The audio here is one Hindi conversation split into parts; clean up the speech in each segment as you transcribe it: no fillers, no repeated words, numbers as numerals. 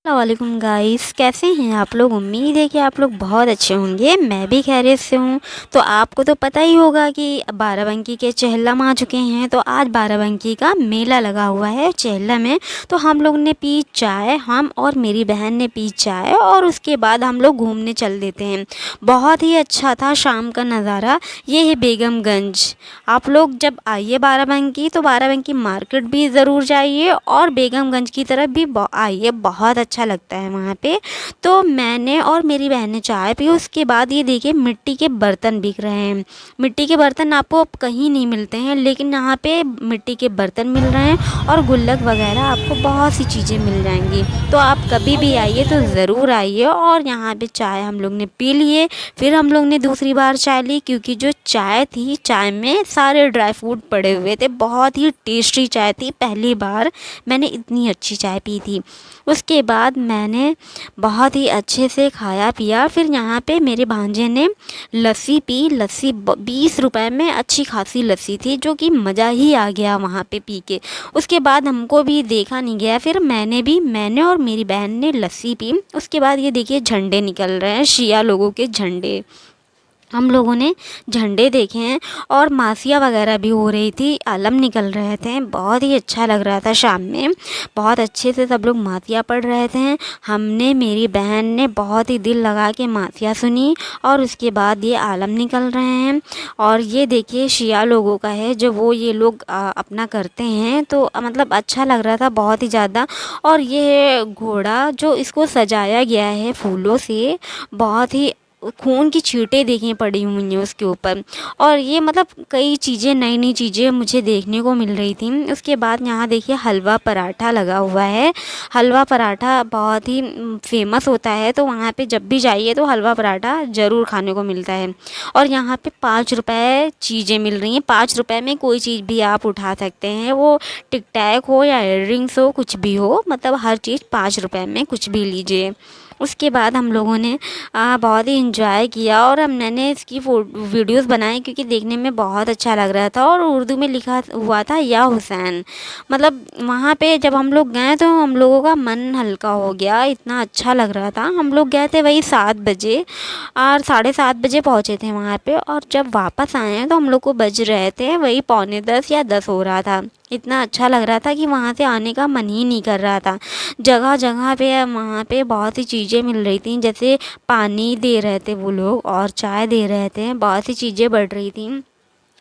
अस्सलाम गाइस, कैसे हैं आप लोग। उम्मीद है कि आप लोग बहुत अच्छे होंगे। मैं भी खैरियत से हूँ। तो आपको तो पता ही होगा कि बाराबंकी के चेहल्लम आ चुके हैं। तो आज बाराबंकी का मेला लगा हुआ है चेहल्लम में। तो हम लोग ने पी चाय, हम और मेरी बहन ने पी चाय और उसके बाद हम लोग घूमने चल देते हैं। बहुत ही अच्छा था शाम का नज़ारा। ये है बेगमगंज। आप लोग जब आइए बाराबंकी तो बाराबंकी मार्केट भी ज़रूर जाइए और बेगमगंज की तरफ भी आइए, बहुत अच्छा लगता है वहाँ पे। तो मैंने और मेरी बहन ने चाय पी। उसके बाद ये देखिए मिट्टी के बर्तन बिक रहे हैं। मिट्टी के बर्तन आपको अब कहीं नहीं मिलते हैं, लेकिन यहाँ पे मिट्टी के बर्तन मिल रहे हैं और गुल्लक वगैरह आपको बहुत सी चीज़ें मिल जाएंगी। तो आप कभी भी आइए तो ज़रूर आइए। और यहाँ पे चाय हम लोग ने पी लिए। फिर हम लोग ने दूसरी बार चाय ली, क्योंकि जो चाय थी, चाय में सारे ड्राई फ्रूट पड़े हुए थे। बहुत ही टेस्टी चाय थी, पहली बार मैंने इतनी अच्छी चाय पी थी। उसके बाद मैंने बहुत ही अच्छे से खाया पिया। फिर यहाँ पे मेरे भांजे ने लस्सी पी। लस्सी 20 रुपए में अच्छी खासी लस्सी थी, जो कि मज़ा ही आ गया वहाँ पे पी के। उसके बाद हमको भी देखा नहीं गया, फिर मैंने और मेरी बहन ने लस्सी पी। उसके बाद ये देखिए झंडे निकल रहे हैं, शिया लोगों के झंडे। हम लोगों ने झंडे देखे हैं और मासिया वगैरह भी हो रही थी, आलम निकल रहे थे। बहुत ही अच्छा लग रहा था शाम में। बहुत अच्छे से सब लोग मासिया पढ़ रहे थे। हमने, मेरी बहन ने बहुत ही दिल लगा के मासिया सुनी। और उसके बाद ये आलम निकल रहे हैं। और ये देखिए शिया लोगों का है, जो वो ये लोग अपना करते हैं। तो मतलब अच्छा लग रहा था बहुत ही ज़्यादा। और ये घोड़ा जो इसको सजाया गया है फूलों से, बहुत ही खून की छींटें देखी पड़ी हुई हैं उसके ऊपर। और ये मतलब कई चीज़ें, नई नई चीज़ें मुझे देखने को मिल रही थी। उसके बाद यहाँ देखिए हलवा पराठा लगा हुआ है। हलवा पराठा बहुत ही फेमस होता है, तो वहाँ पे जब भी जाइए तो हलवा पराठा ज़रूर खाने को मिलता है। और यहाँ पे 5 रुपए चीज़ें मिल रही हैं। 5 रुपए में कोई चीज़ भी आप उठा सकते हैं, वो टिक टैक हो या इयररिंग्स हो, कुछ भी हो, मतलब हर चीज़ 5 रुपए में कुछ भी लीजिए। उसके बाद हम लोगों ने बहुत ही इंजॉय किया और मैंने इसकी वीडियोस बनाई, क्योंकि देखने में बहुत अच्छा लग रहा था। और उर्दू में लिखा हुआ था या हुसैन। मतलब वहाँ पे जब हम लोग गए तो हम लोगों का मन हल्का हो गया, इतना अच्छा लग रहा था। हम लोग गए थे वही 7 बजे और 7:30 बजे पहुँचे थे वहाँ पे। और जब वापस आए हैं तो हम लोग को बज रहे थे वही 9:45 या 10 हो रहा था। इतना अच्छा लग रहा था कि वहाँ से आने का मन ही नहीं कर रहा था। जगह जगह पे वहाँ पे बहुत सी चीज़ें मिल रही थी, जैसे पानी दे रहे थे वो लोग और चाय दे रहे थे। बहुत सी चीज़ें बढ़ रही थी,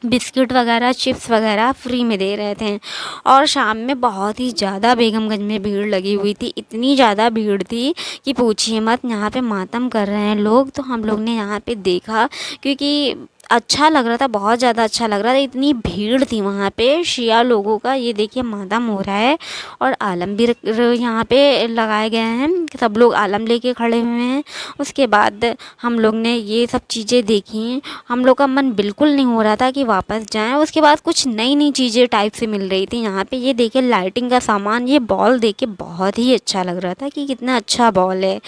बिस्किट वगैरह, चिप्स वगैरह फ्री में दे रहे थे। और शाम में बहुत ही ज़्यादा बेगमगंज में भीड़ लगी हुई थी। इतनी ज़्यादा भीड़ थी कि पूछिए मत। यहाँ पे मातम कर रहे हैं लोग, तो हम लोग ने यहाँ पे देखा, क्योंकि अच्छा लग रहा था, बहुत ज़्यादा अच्छा लग रहा था। इतनी भीड़ थी वहाँ पे शिया लोगों का। ये देखिए मातम हो रहा है और आलम भी यहाँ पे लगाए गए हैं, सब लोग आलम लेके खड़े हुए हैं। उसके बाद हम लोग ने ये सब चीज़ें देखी। हम लोग का मन बिल्कुल नहीं हो रहा था कि वापस जाएं। उसके बाद कुछ नई नई चीज़ें टाइप से मिल रही थी यहाँ पे। ये देखिए लाइटिंग का सामान, ये बॉल देख के बहुत ही अच्छा लग रहा था कि कितना अच्छा बॉल है।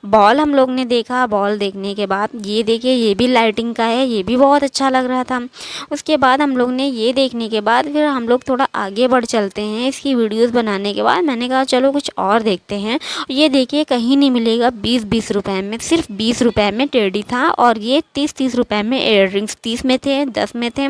बॉल हम लोग ने देखा। बॉल देखने के बाद ये देखिए ये भी लाइटिंग का है, ये भी बहुत अच्छा लग रहा था। उसके बाद हम लोग ने ये देखने के बाद फिर हम लोग थोड़ा आगे बढ़ चलते हैं। इसकी वीडियोस बनाने के बाद मैंने कहा चलो कुछ और देखते हैं। ये देखिए कहीं नहीं मिलेगा 20-20 रुपए में, सिर्फ 20 रुपए में टेडी था। और ये 30-30 रुपए में इयररिंग्स, 30 में थे, 10 में थे।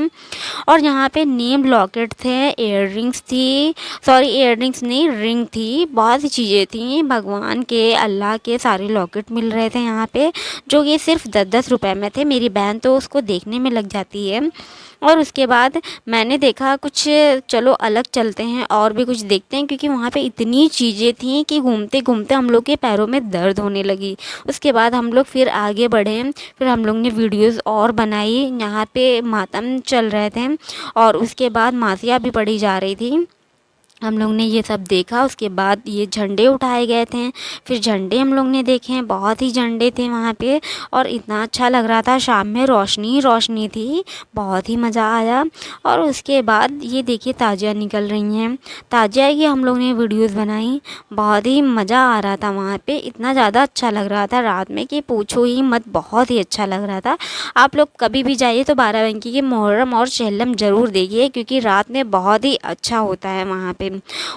और यहाँ पे नेम लॉकेट थे, इयररिंग्स थी, सॉरी इयररिंग्स नहीं, रिंग थी। बहुत सी चीज़ें थी, भगवान के, अल्लाह के सारे लॉकेट मिल रहे थे यहाँ पे, जो ये सिर्फ 10-10 रुपए में थे। मेरी बहन तो उसको देखने में लग जाती है। और उसके बाद मैंने देखा कुछ, चलो अलग चलते हैं और भी कुछ देखते हैं, क्योंकि वहाँ पे इतनी चीज़ें थी कि घूमते घूमते हम लोग के पैरों में दर्द होने लगी। उसके बाद हम लोग फिर आगे बढ़े। फिर हम लोग ने वीडियोस और बनाई। यहाँ पे मातम चल रहे थे और उसके बाद मासिया भी पढ़ी जा रही थी। हम लोग ने ये सब देखा। उसके बाद ये झंडे उठाए गए थे, फिर झंडे हम लोग ने देखे। बहुत ही झंडे थे वहाँ पे और इतना अच्छा लग रहा था। शाम में रोशनी ही रोशनी थी, बहुत ही मज़ा आया। और उसके बाद ये देखिए ताजिया निकल रही हैं। ताजिया की हम लोग ने वीडियोस बनाई। बहुत ही मज़ा आ रहा था वहाँ पे, इतना ज़्यादा अच्छा लग रहा था रात में कि पूछो ही मत, बहुत ही अच्छा लग रहा था। आप लोग कभी भी जाइए तो बाराबंकी के मुहर्रम और चेहल्लम ज़रूर देखिए, क्योंकि रात में बहुत ही अच्छा होता है वहाँ पे।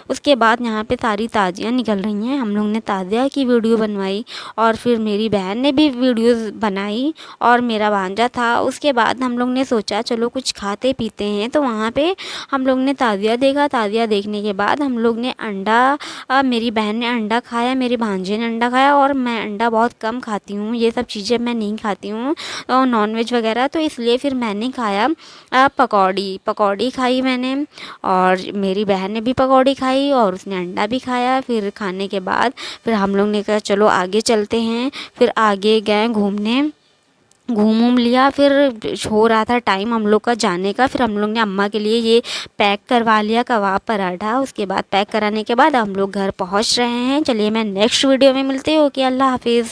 उसके बाद यहाँ पे सारी ताज़ियाँ निकल रही हैं। हम लोग ने ताज़िया की वीडियो बनवाई और फिर मेरी बहन ने भी वीडियोज़ बनाई और मेरा भांजा था। उसके बाद हम लोग ने सोचा चलो कुछ खाते पीते हैं, तो वहाँ पे हम लोग ने ताज़िया देखा। ताज़िया देखने के बाद हम लोग ने अंडा, मेरी बहन ने अंडा खाया, मेरे भांजे ने अंडा खाया और मैं अंडा बहुत कम खाती हूँ, ये सब चीज़ें मैं नहीं खाती हूँ और नॉनवेज वगैरह, तो इसलिए फिर मैंने खाया पकौड़ी खाई मैंने और मेरी बहन ने भी पकौड़ी खाई और उसने अंडा भी खाया। फिर खाने के बाद फिर हम लोग ने कहा चलो आगे चलते हैं। फिर आगे गए घूमने, घूम लिया। फिर हो रहा था टाइम हम लोग का जाने का। फिर हम लोग ने अम्मा के लिए ये पैक करवा लिया कबाब पराठा। उसके बाद पैक कराने के बाद हम लोग घर पहुंच रहे हैं। चलिए मैं नेक्स्ट वीडियो में मिलती हूँ कि अल्लाह हाफिज़।